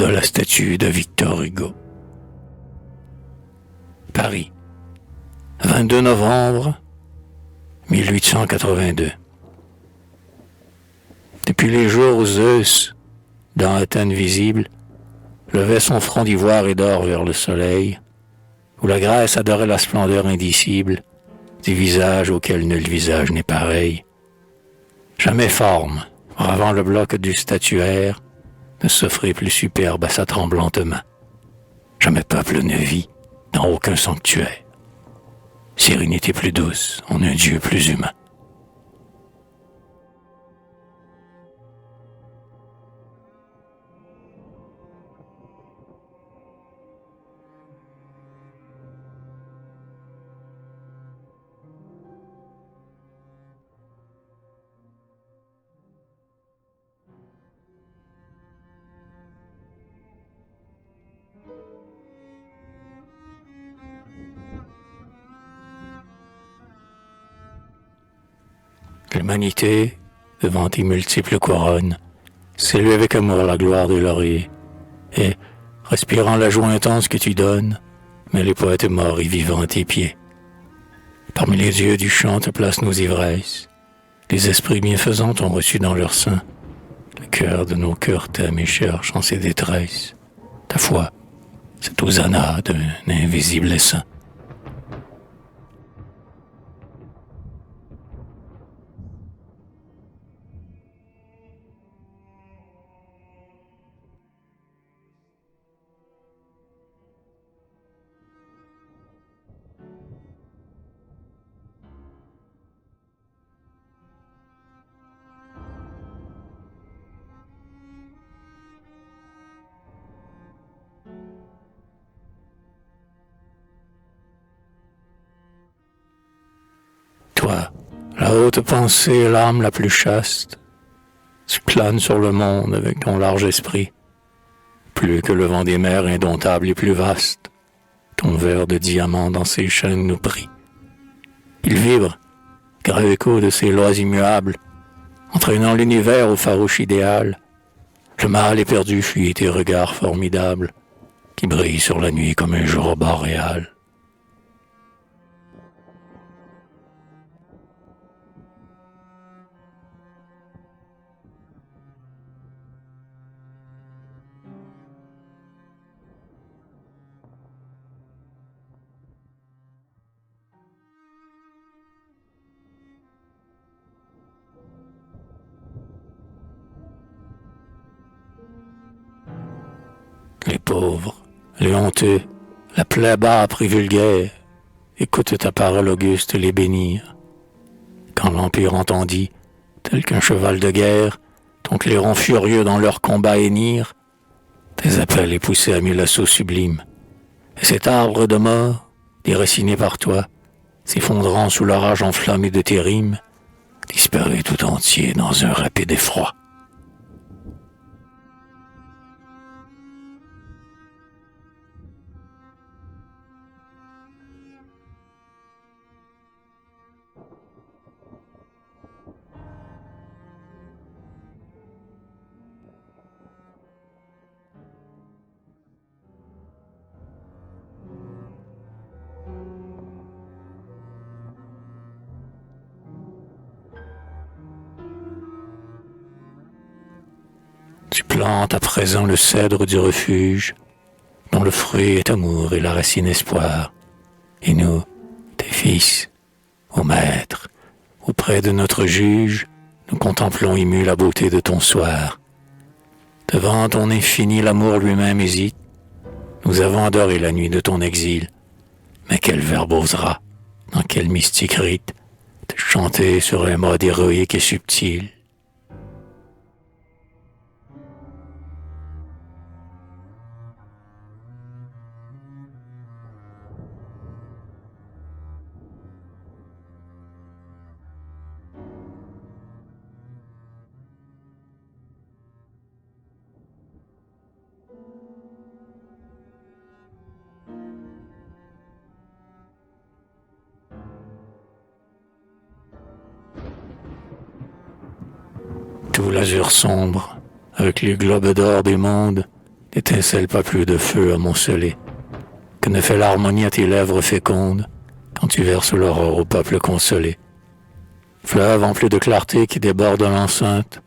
de la statue de Victor Hugo. Paris, 22 novembre 1882. Depuis les jours où Zeus, dans Athènes visible, levait son front d'ivoire et d'or vers le soleil, où la Grèce adorait la splendeur indicible du visage auquel nul visage n'est pareil, jamais forme, bravant le bloc du statuaire, ne s'offrait plus superbe à sa tremblante main. Jamais peuple ne vit dans aucun sanctuaire sérénité plus douce en un Dieu plus humain. L'humanité, devant tes multiples couronnes, salue avec amour la gloire des lauriers, et, respirant la joie intense que tu donnes, met les poètes morts et vivants à tes pieds. Parmi les dieux du chant te placent nos ivresses, les esprits bienfaisants t'ont reçu dans leur sein, le cœur de nos cœurs t'aime et cherche en ses détresses. Ta foi, c'est hosanna d'un invisible essaim. Toi, la haute pensée, l'âme la plus chaste, tu planes sur le monde avec ton large esprit, plus que le vent des mers indomptable et plus vaste, ton verre de diamant dans ses chaînes nous prie. Il vibre, grave écho de ses lois immuables, entraînant l'univers au farouche idéal. Le mal éperdu fuit tes regards formidables, qui brillent sur la nuit comme un jour boréal. Les pauvres, les honteux, la plèbe âpre et vulgaire, écoute ta parole auguste les bénir. Quand l'Empire entendit, tel qu'un cheval de guerre, ton clairon furieux dans leur combat hennir, tes appels et poussés à mille assauts sublimes. Et cet arbre de mort, déraciné par toi, s'effondrant sous l'orage enflammé de tes rimes, disparaît tout entier dans un rapide effroi. Tu plantes à présent le cèdre du refuge, dont le fruit est amour et la racine espoir. Et nous, tes fils, ô maître, auprès de notre juge, nous contemplons émus la beauté de ton soir. Devant ton infini, l'amour lui-même hésite. Nous avons adoré la nuit de ton exil. Mais quel verbe osera, dans quel mystique rite, te chanter sur un mode héroïque et subtil? Tout l'azur sombre, avec les globes d'or des mondes, n'étincelle pas plus de feu amoncelé que ne fait l'harmonie à tes lèvres fécondes quand tu verses l'aurore au peuple consolé. Fleuve empli de clarté qui déborde l'enceinte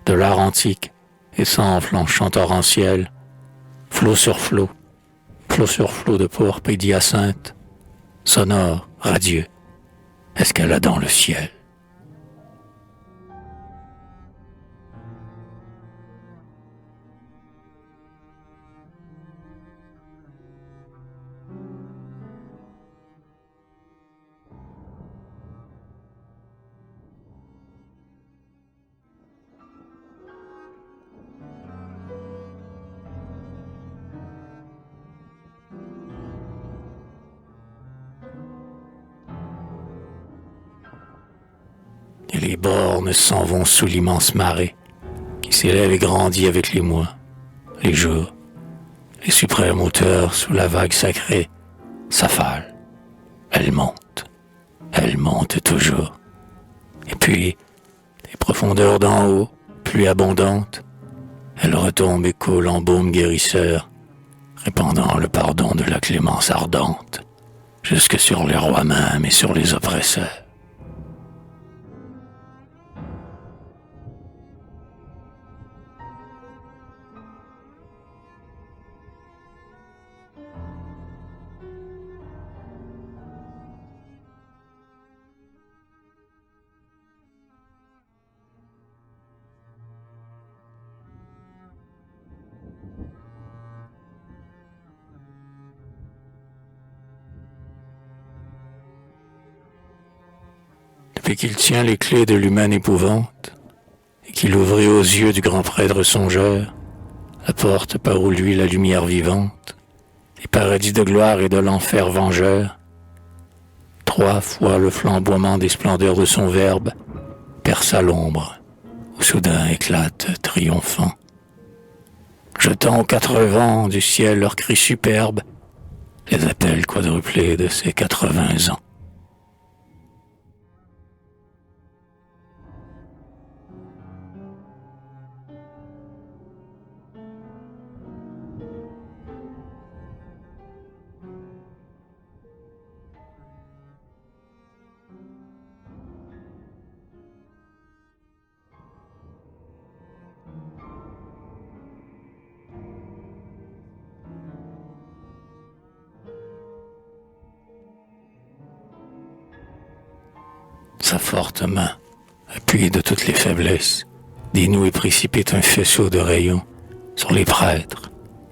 de l'art antique et s'enfle en chant torrentiel, flot sur flot de pourpre et d'hyacinthe, sonore, radieux, escaladant le ciel. Et les bornes s'en vont sous l'immense marée qui s'élève et grandit avec les mois, les jours, les suprêmes hauteurs sous la vague sacrée s'affalent. Elle monte toujours. Et puis, des profondeurs d'en haut, pluie abondante, elle retombe et coule en baume guérisseur, répandant le pardon de la clémence ardente, jusque sur les rois mêmes et sur les oppresseurs. Depuis qu'il tient les clés de l'humaine épouvante, et qu'il ouvrit aux yeux du grand prêtre songeur la porte par où lui la lumière vivante, des paradis de gloire et de l'enfer vengeur, 3 fois le flamboiement des splendeurs de son verbe perça l'ombre, où soudain éclate triomphant, jetant aux 4 vents du ciel leurs cris superbes, les appels quadruplés de ses 80 ans. Sa forte main, appuyée de toutes les faiblesses, dénoue et précipite un faisceau de rayons sur les prêtres,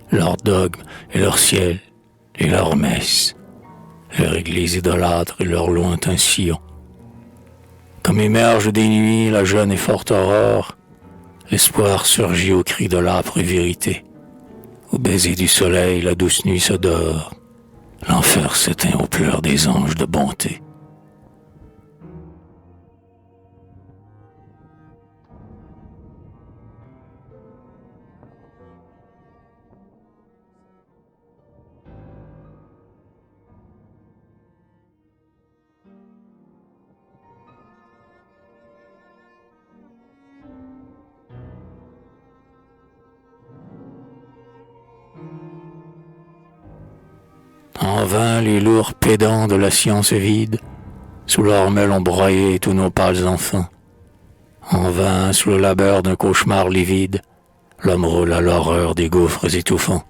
leurs dogmes et leur ciel et leurs messes, leur église idolâtre et leur lointain sillon. Comme émerge des nuits la jeune et forte aurore, l'espoir surgit au cri de l'âpre vérité. Au baiser du soleil, la douce nuit se dort, l'enfer s'éteint aux pleurs des anges de bonté. En vain les lourds pédants de la science vide, sous leur mêle ont broyé tous nos pâles enfants. En vain, sous le labeur d'un cauchemar livide, l'homme roule à l'horreur des gouffres étouffants.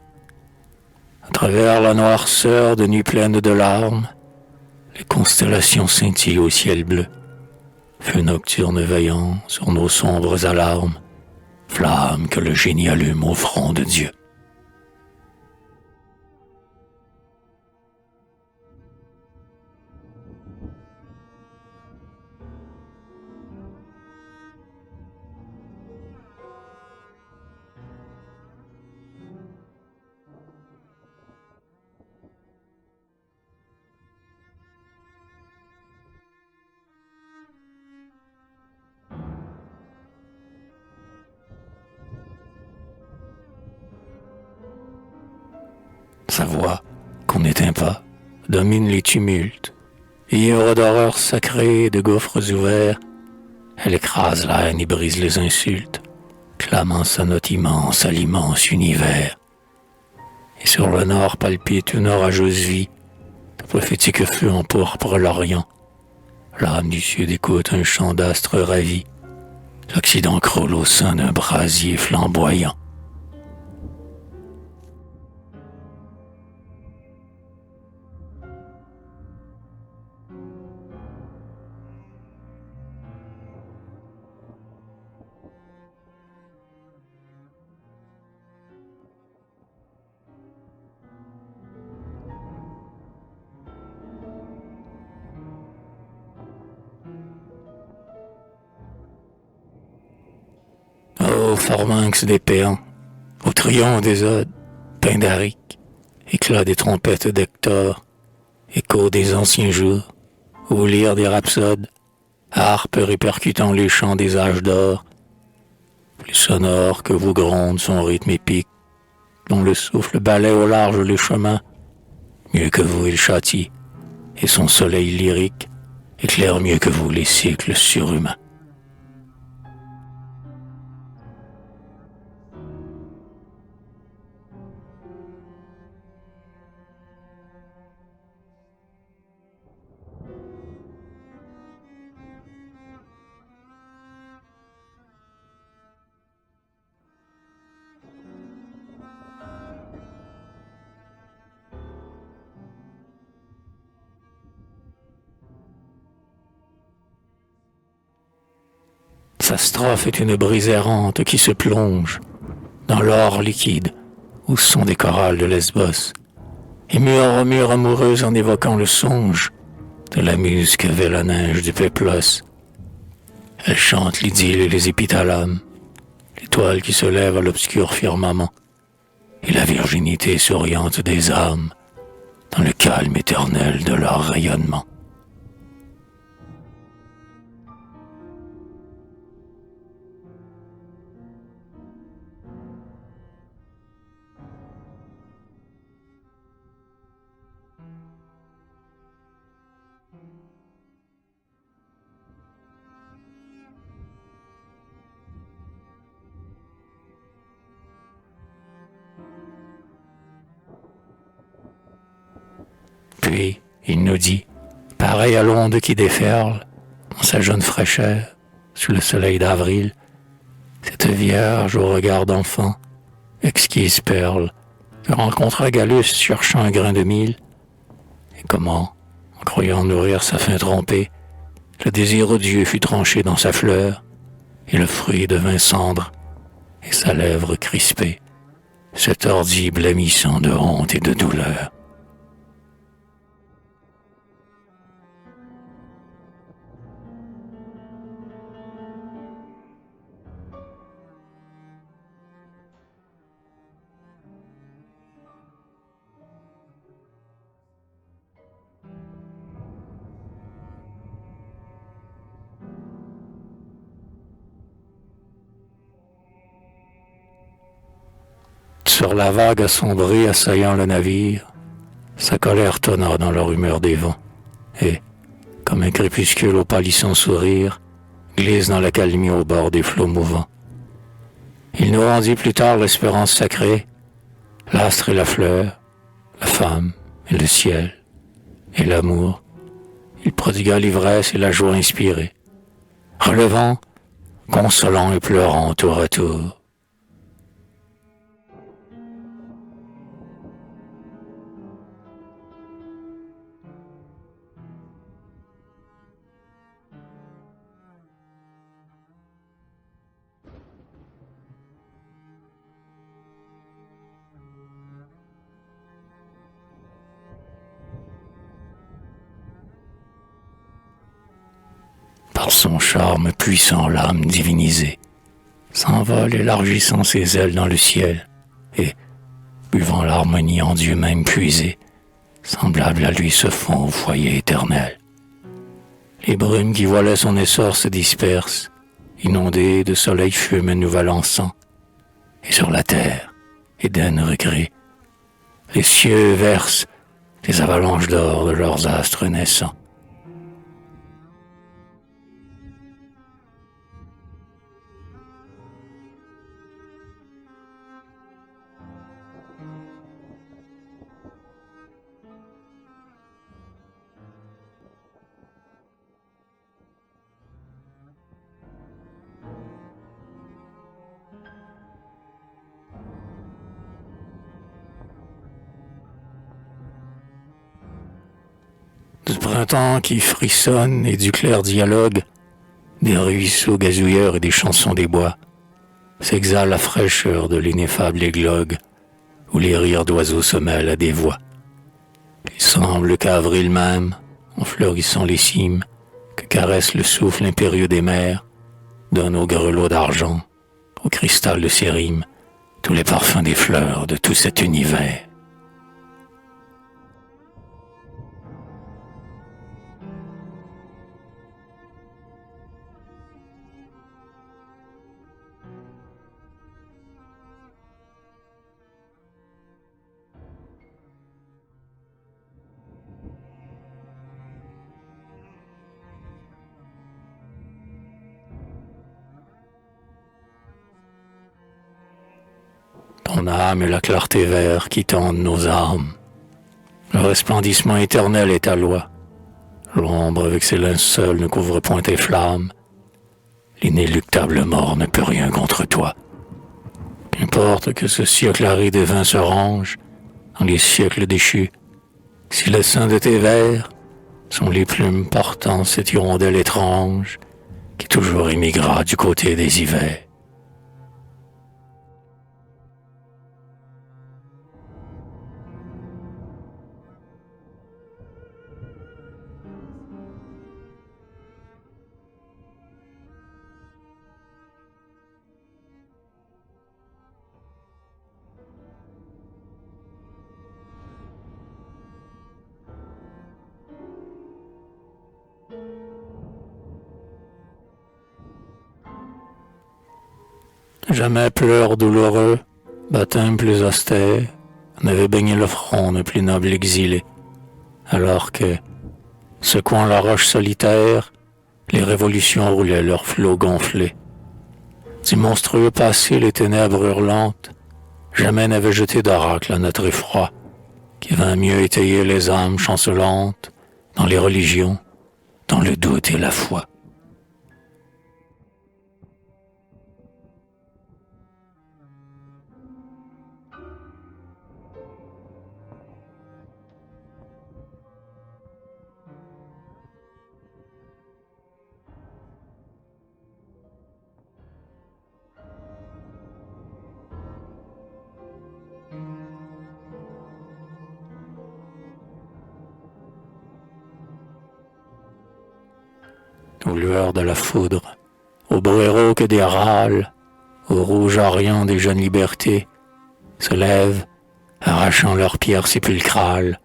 À travers la noirceur de nuits pleines de larmes, les constellations scintillent au ciel bleu. Feu nocturne veillant sur nos sombres alarmes, flammes que le génie allume au front de Dieu. Sa voix, qu'on n'éteint pas, domine les tumultes. Et ivre d'horreur sacrée et de gouffres ouverts, elle écrase la haine et brise les insultes, clamant sa note immense à l'immense univers. et sur le nord palpite une orageuse vie, de prophétique feu en pourpre l'Orient. L'âme du sud écoute un chant d'astres ravis, l'Occident croule au sein d'un brasier flamboyant. Ô pharynx des péants, au triomphe des odes, pindariques, éclat des trompettes d'Hector, écho des anciens jours, au lyre des rhapsodes, harpe répercutant les chants des âges d'or, plus sonore que vous gronde son rythme épique, dont le souffle balaie au large les chemins, mieux que vous il châtie, et son soleil lyrique éclaire mieux que vous les cycles surhumains. Sa strophe est une brise errante qui se plonge dans l'or liquide où sont des chorales de Lesbos et murmure amoureuse en évoquant le songe de la muse qu'avait la neige du Péplos. Elle chante l'idylle et les épithalames, l'étoile qui se lève à l'obscur firmament et la virginité souriante des âmes dans le calme éternel de leur rayonnement. Puis, il nous dit, pareil à l'onde qui déferle, dans sa jeune fraîcheur, sous le soleil d'avril, cette vierge au regard d'enfant, exquise perle, que rencontra Gallus cherchant un grain de mil, et comment, en croyant nourrir sa faim trompée, le désir odieux fut tranché dans sa fleur, et le fruit devint cendre, et sa lèvre crispée se tordit blêmissant de honte et de douleur. Sur la vague assombrie assaillant le navire, sa colère tonna dans la rumeur des vents, et, comme un crépuscule au pâlissant sourire, glisse dans l'accalmie au bord des flots mouvants. Il nous rendit plus tard l'espérance sacrée, l'astre et la fleur, la femme et le ciel, et l'amour. Il prodigua l'ivresse et la joie inspirée, relevant, consolant et pleurant tour à tour. Par son charme puissant, l'âme divinisée s'envole élargissant ses ailes dans le ciel et, buvant l'harmonie en Dieu même puisée, semblable à lui se fond au foyer éternel. Les brumes qui voilaient son essor se dispersent, inondées de soleil fume un nouvel encens, et sur la terre, Éden recrée, les cieux versent des avalanches d'or de leurs astres naissants. Du printemps qui frissonne et du clair dialogue, des ruisseaux gazouilleurs et des chansons des bois, s'exhale la fraîcheur de l'ineffable églogue, où les rires d'oiseaux se mêlent à des voix. Il semble qu'avril même, en fleurissant les cimes, que caresse le souffle impérieux des mers, donne aux grelots d'argent, au cristal de ses rimes, tous les parfums des fleurs de tout cet univers. Ton âme est la clarté vert qui tende nos âmes. Le resplendissement éternel est ta loi. L'ombre avec ses linceuls ne couvre point tes flammes. L'inéluctable mort ne peut rien contre toi. Qu'importe que ce siècle aride et vain se range dans les siècles déchus, si le sein de tes vers sont les plumes portant cette hirondelle étrange qui toujours émigra du côté des hivers. Jamais pleurs douloureux, baptême plus austère, n'avait baigné le front d'un plus noble exilé, alors que, secouant la roche solitaire, les révolutions roulaient leurs flots gonflés. Du monstrueux passé les ténèbres hurlantes, jamais n'avaient jeté d'oracle à notre effroi, qui vint mieux étayer les âmes chancelantes dans les religions, dans le doute et la foi. Aux lueurs de la foudre, au bruit rauque des râles, au rouge orient des jeunes libertés, se lèvent, arrachant leurs pierres sépulcrales,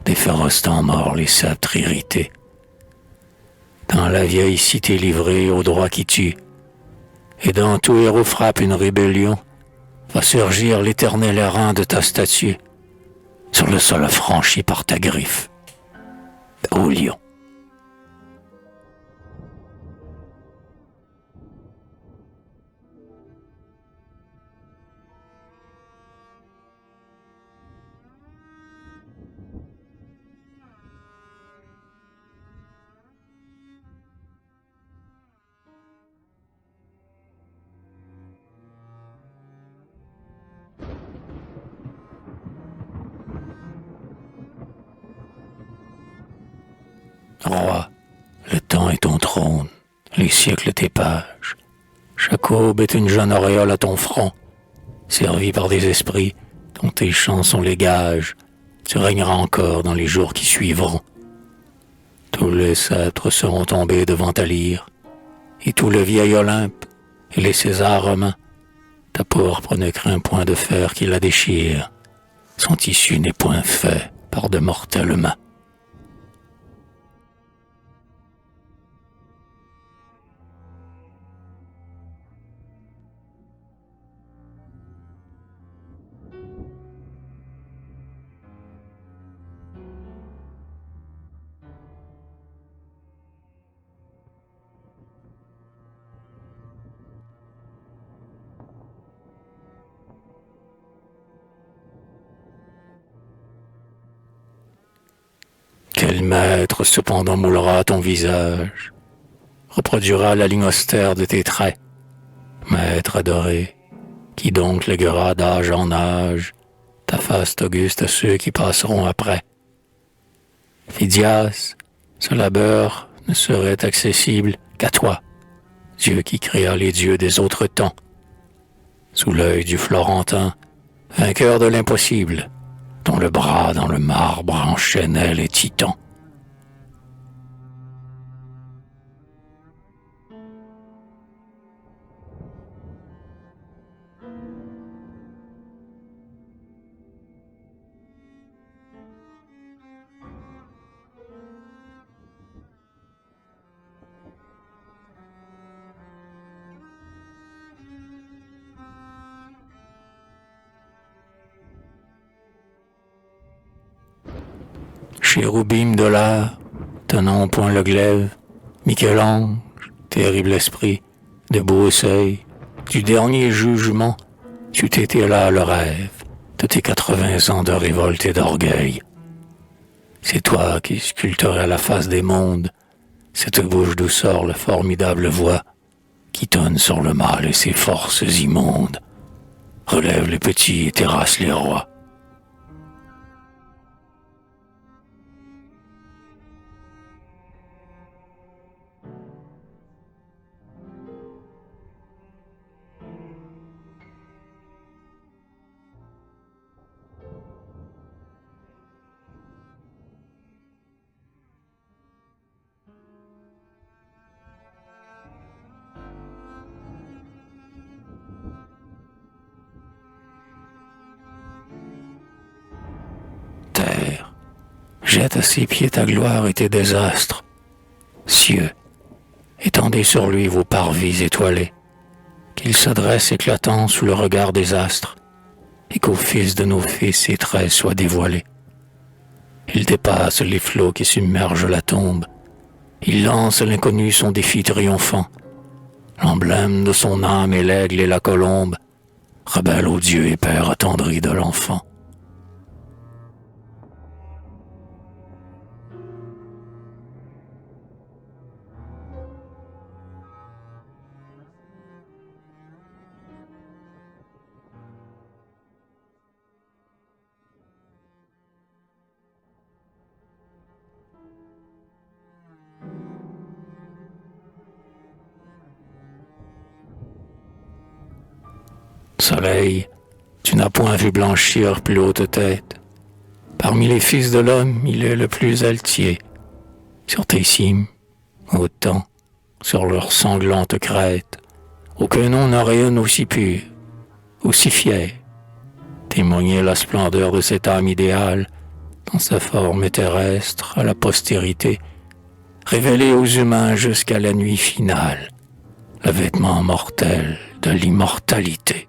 des féroces temps morts les sceptres irrités. Dans la vieille cité livrée au droit qui tue, et dans tout héros frappe une rébellion, va surgir l'éternel errant de ta statue, sur le sol affranchi par ta griffe, ô lion. Roi, le temps est ton trône, les siècles tes pages. Chaque aube est une jeune auréole à ton front, servi par des esprits dont tes chants sont les gages. Tu régneras encore dans les jours qui suivront. Tous les sceptres seront tombés devant ta lyre, et tout le vieil Olympe et les Césars romains. Ta pourpre ne craint point de fer qui la déchire, son tissu n'est point fait par de mortelles mains. Quel maître cependant moulera ton visage, reproduira la ligne austère de tes traits, maître adoré, qui donc léguera d'âge en âge ta face auguste à ceux qui passeront après. Phidias, Ce labeur ne serait accessible qu'à toi, Dieu qui créa les dieux des autres temps. Sous l'œil du Florentin, vainqueur de l'impossible, dont le bras dans le marbre enchaînait les titans. Chérubim de l'art, tenant au poing le glaive, Michel-Ange, terrible esprit, de beau seuil, du dernier jugement, tu t'étais là le rêve de tes 80 ans de révolte et d'orgueil. C'est toi qui sculpterais la face des mondes, cette bouche d'où sort la formidable voix qui tonne sur le mal et ses forces immondes. Relève les petits et terrasse les rois. Terre, jette à ses pieds ta gloire et tes désastres. Cieux, étendez sur lui vos parvis étoilés, qu'il se dresse éclatant sous le regard des astres, et qu'au fils de nos fils ses traits soient dévoilés. Il dépasse les flots qui submergent la tombe, il lance à l'inconnu son défi triomphant, l'emblème de son âme est l'aigle et la colombe, rebelle au Dieu et père attendri de l'enfant. Soleil, tu n'as point vu blanchir plus haute tête. Parmi les fils de l'homme, il est le plus altier. Sur tes cimes, autant, sur leurs sanglantes crêtes, aucun nom n'a rayonne aussi pur, aussi fier. Témoigner la splendeur de cette âme idéale, dans sa forme terrestre à la postérité, révéler aux humains jusqu'à la nuit finale, le vêtement mortel de l'immortalité.